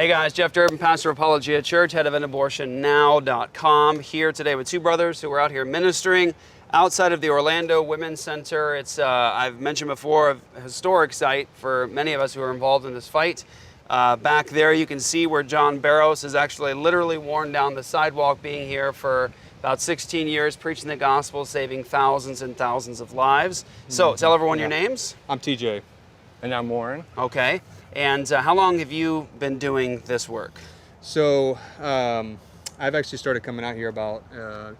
Hey guys, Jeff Durbin, pastor of Apologia Church, head of EndAbortionNow.com, here today with two brothers who are out here ministering outside of the Orlando Women's Center. It's, I've mentioned before, a historic site for many of us who are involved in this fight. Back there you can see where John Barros is actually literally worn down the sidewalk, being here for about 16 years, preaching the gospel, saving thousands and thousands of lives. So tell everyone your names. I'm TJ. And I'm Warren. Okay. And how long have you been doing this work? So I've actually started coming out here about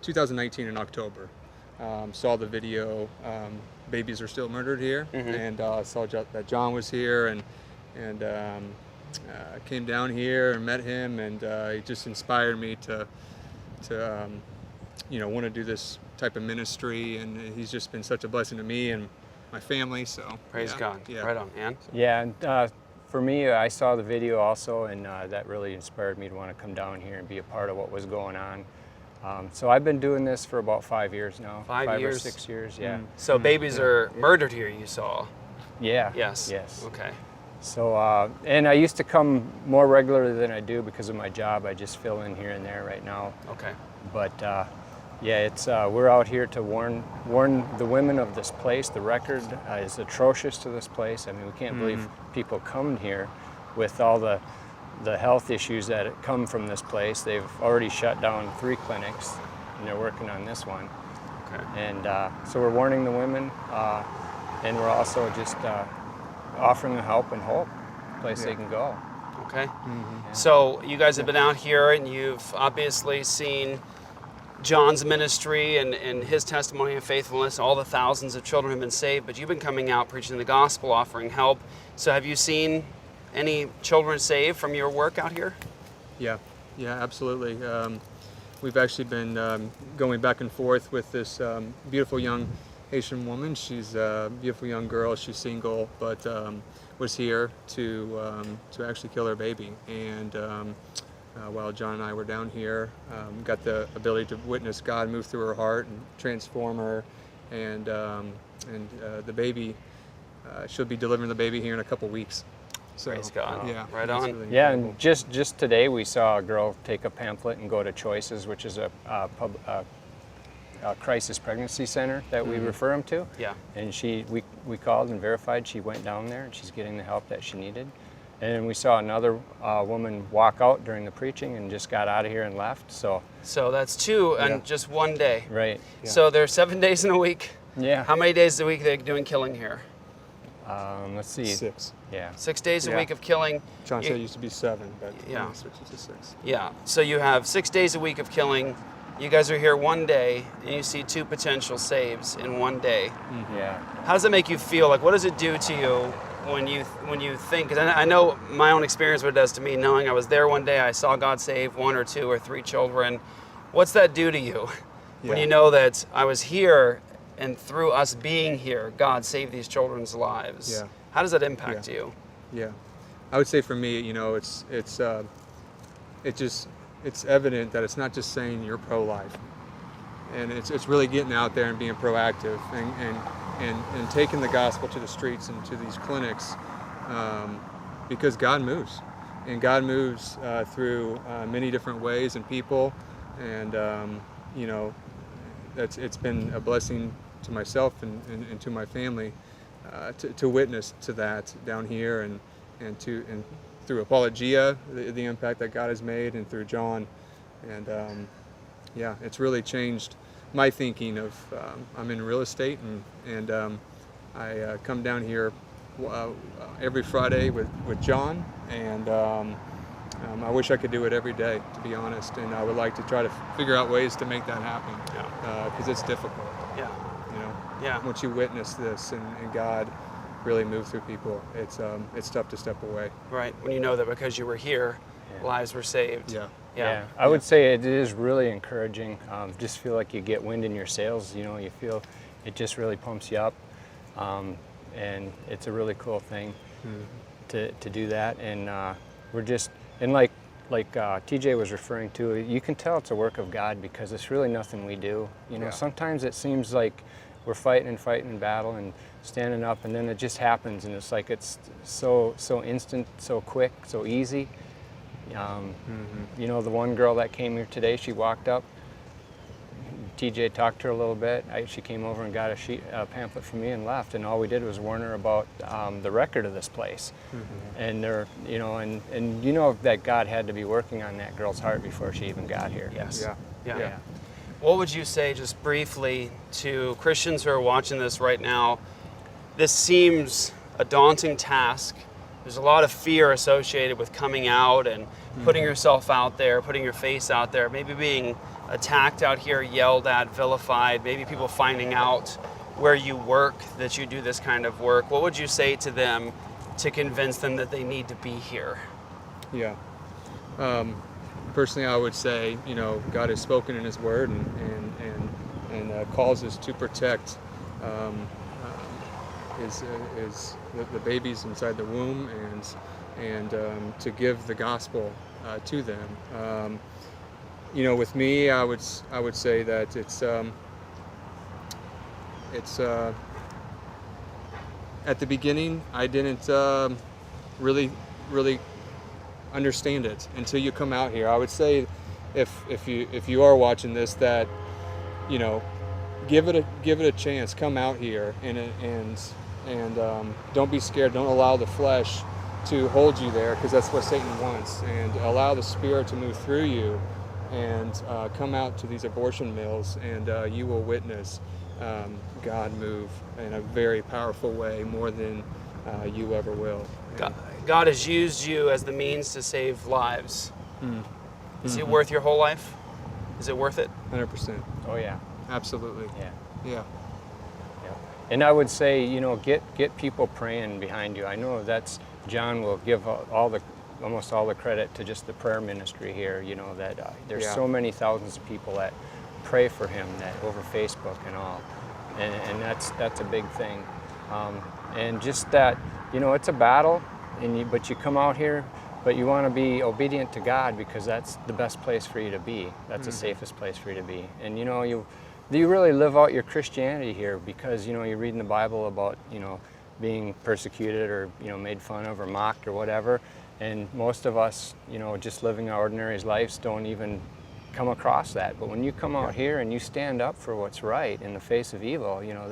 2019 in October. Saw the video, Babies Are Still Murdered Here, and saw that John was here, and came down here and met him, and he just inspired me to want to do this type of ministry, and he's just been such a blessing to me and my family. So praise God. Yeah. Right on, man. Yeah, and for me, I saw the video also, and that really inspired me to want to come down here and be a part of what was going on. So I've been doing this for about 5 years now. 5 years? Or 6 years, yeah. So babies are murdered here, you saw? Yeah. Yes. Yes. Okay. So, and I used to come more regularly than I do because of my job. I just fill in here and there right now. Okay. But yeah, it's we're out here to warn the women of this place. The record is atrocious to this place. I mean, we can't believe people come here with all the health issues that come from this place. They've already shut down 3 clinics, and they're working on this one. Okay. And so we're warning the women, and we're also just offering them help and hope, a place they can go. Okay. So you guys have been out here, and you've obviously seen John's ministry and his testimony of faithfulness, all the thousands of children who have been saved, but you've been coming out preaching the gospel, offering help. So have you seen any children saved from your work out here? Yeah, absolutely. We've actually been going back and forth with this beautiful young Haitian woman. She's a beautiful young girl. She's single, but was here to actually kill her baby. And while John and I were down here, got the ability to witness God move through her heart and transform her, and the baby, she'll be delivering the baby here in a couple weeks. So, praise God. Yeah, right on. Really Yeah, incredible. and just today we saw a girl take a pamphlet and go to Choices, which is a crisis pregnancy center that we refer them to. Yeah. And we called and verified she went down there, and she's getting the help that she needed. And we saw another woman walk out during the preaching and just got out of here and left. So that's 2 in just one day. right. Yeah. So there's 7 days in a week. Yeah. How many days a week are they doing killing here? Let's see. 6. Yeah. 6 days a Yeah. week of killing. John said it used to be 7, but Yeah. it switched to 6. Yeah. So you have 6 days a week of killing. You guys are here one day, and you see 2 potential saves in one day. Yeah. How does it make you feel? Like, what does it do to you when you think? Because I know my own experience, what it does to me, knowing I was there one day, I saw God save 1 or 2 or 3 children. What's that do to you when Yeah. you know that I was here, and through us being here, God saved these children's lives? Yeah. How does that impact you? Yeah, I would say for me, it's evident that it's not just saying you're pro-life, and it's really getting out there and being proactive and taking the gospel to the streets and to these clinics, because God moves, and God moves through many different ways and people, and it's been a blessing to myself and to my family to witness to that down here, and through Apologia, the impact that God has made, and through John, and it's really changed my thinking of. I'm in real estate, and I come down here every Friday with John, and I wish I could do it every day, to be honest, and I would like to try to figure out ways to make that happen, because it's difficult. Yeah. Yeah. Once you witness this and God really move through people, it's tough to step away. Right. When you know that because you were here, lives were saved. Yeah. I would say it is really encouraging. Just feel like you get wind in your sails. You feel it just really pumps you up, and it's a really cool thing to do that. And we're just, and like TJ was referring to, you can tell it's a work of God because it's really nothing we do. Sometimes it seems like we're fighting in battle and standing up, and then it just happens, and it's like it's so instant, so quick, so easy. You know, the one girl that came here today, she walked up, TJ talked to her a little bit. She came over and got a pamphlet from me and left, and all we did was warn her about the record of this place. And there, you know, and you know that God had to be working on that girl's heart before she even got here. Yes. Yeah. What would you say, just briefly, to Christians who are watching this right now? This seems a daunting task. There's a lot of fear associated with coming out and putting yourself out there, putting your face out there, maybe being attacked out here, yelled at, vilified, maybe people finding out where you work, that you do this kind of work. What would you say to them to convince them that they need to be here? Yeah. Personally, I would say, you know, God has spoken in His Word and calls us to protect the babies inside the womb and to give the gospel to them. You know, with me, I would say that it's at the beginning I didn't really understand it until you come out here. I would say if you are watching this, that, you know, give it a chance. Come out here and don't be scared. Don't allow the flesh to hold you there, because that's what Satan wants. And allow the Spirit to move through you, and come out to these abortion mills, and you will witness God move in a very powerful way, more than you ever will. God has used you as the means to save lives. Is it worth your whole life? Is it worth it? 100%. Oh yeah. Absolutely. Yeah. And I would say, you know, get people praying behind you. I know John will give almost all the credit to just the prayer ministry here. You know, that there's so many thousands of people that pray for him, that over Facebook and all, and that's a big thing. And just that, you know, it's a battle, but you come out here, but you want to be obedient to God, because that's the best place for you to be. That's the safest place for you to be. And you know, you really live out your Christianity here, because, you know, you read in the Bible about, you know, being persecuted or, you know, made fun of or mocked or whatever. And most of us, you know, just living our ordinary lives don't even come across that. But when you come out here and you stand up for what's right in the face of evil, you know,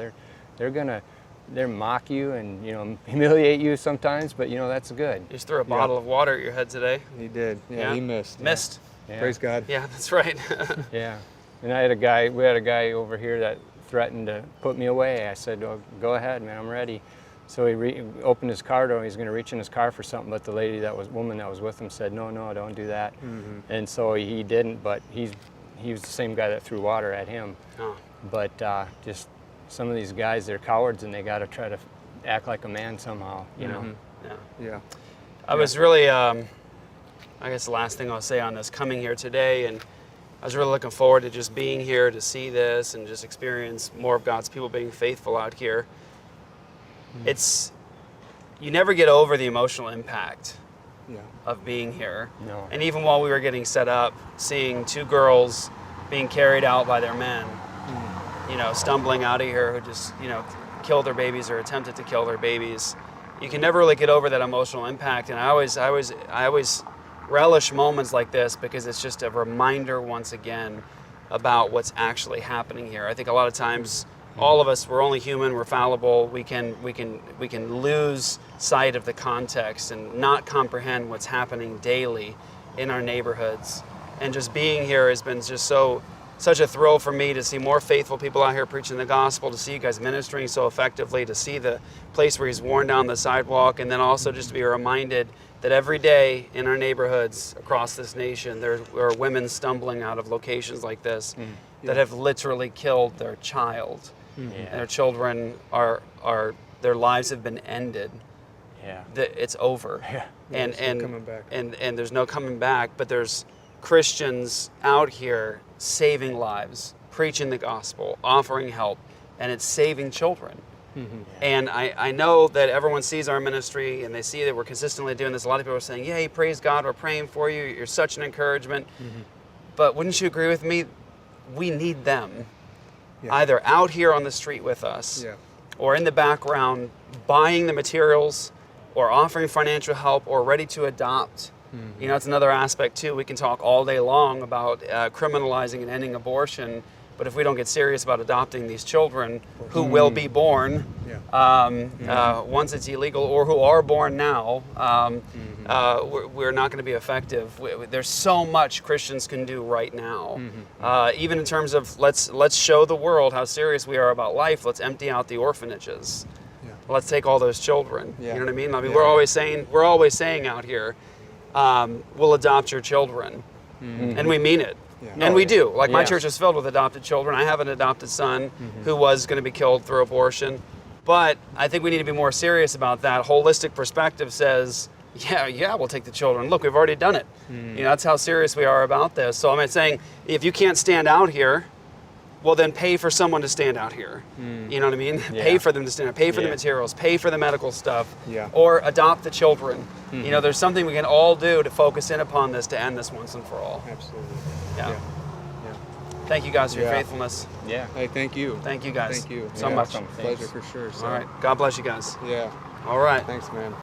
they're mock you and, you know, humiliate you sometimes, but, you know, that's good. You just threw a bottle of water at your head today. He did. Yeah. He missed. Missed. Yeah. Praise God. Yeah, that's right. Yeah. And we had a guy over here that threatened to put me away. I said, "Oh, go ahead, man, I'm ready." So he opened his car door. He's going to reach in his car for something, but the woman that was with him said, "No, don't do that." And so he didn't. But he was the same guy that threw water at him. Oh. But just some of these guys, they're cowards, and they got to try to act like a man somehow, you know. Yeah. I was really, I guess the last thing I'll say on this, coming here today, and I was really looking forward to just being here to see this and just experience more of God's people being faithful out here. You never get over the emotional impact of being here. No. And even while we were getting set up, seeing two girls being carried out by their men, you know, stumbling out of here, who just, you know, killed their babies or attempted to kill their babies. You can never really get over that emotional impact. And I always relish moments like this, because it's just a reminder once again about what's actually happening here. I think a lot of times all of us, we're only human, we're fallible. We can lose sight of the context and not comprehend what's happening daily in our neighborhoods. And just being here has been just such a thrill for me, to see more faithful people out here preaching the gospel, to see you guys ministering so effectively, to see the place where he's worn down the sidewalk, and then also just to be reminded that every day in our neighborhoods across this nation, there are women stumbling out of locations like this that have literally killed their child. And their children their lives have been ended. Yeah. It's over. Yeah. And There's no coming back. And there's no coming back, but there's Christians out here saving lives, preaching the gospel, offering help, and it's saving children. And I know that everyone sees our ministry and they see that we're consistently doing this. A lot of people are saying, "Yay, praise God, we're praying for you. You're such an encouragement." But wouldn't you agree with me? We need them either out here on the street with us or in the background buying the materials or offering financial help or ready to adopt You know, it's another aspect too. We can talk all day long about criminalizing and ending abortion, but if we don't get serious about adopting these children who will be born once it's illegal, or who are born now, we're not going to be effective. There's so much Christians can do right now, even in terms of let's show the world how serious we are about life. Let's empty out the orphanages. Let's take all those children. You know what I mean? I mean, we're always saying out here, we'll adopt your children, and we mean it. And we do. Like, my church is filled with adopted children. I have an adopted son who was going to be killed through abortion. But I think we need to be more serious about that. Holistic perspective says, yeah, we'll take the children. Look, we've already done it. You know, that's how serious we are about this. So I'm saying, if you can't stand out here, well, then pay for someone to stand out here. You know what I mean? Pay for them to stand out. Pay for the materials. Pay for the medical stuff. Or adopt the children. You know, there's something we can all do to focus in upon this to end this once and for all. Absolutely. Yeah. Thank you guys for your faithfulness. Hey, thank you. Thank you guys. Thank you so much. Pleasure for sure. So. All right. God bless you guys. Yeah. All right. Thanks, man.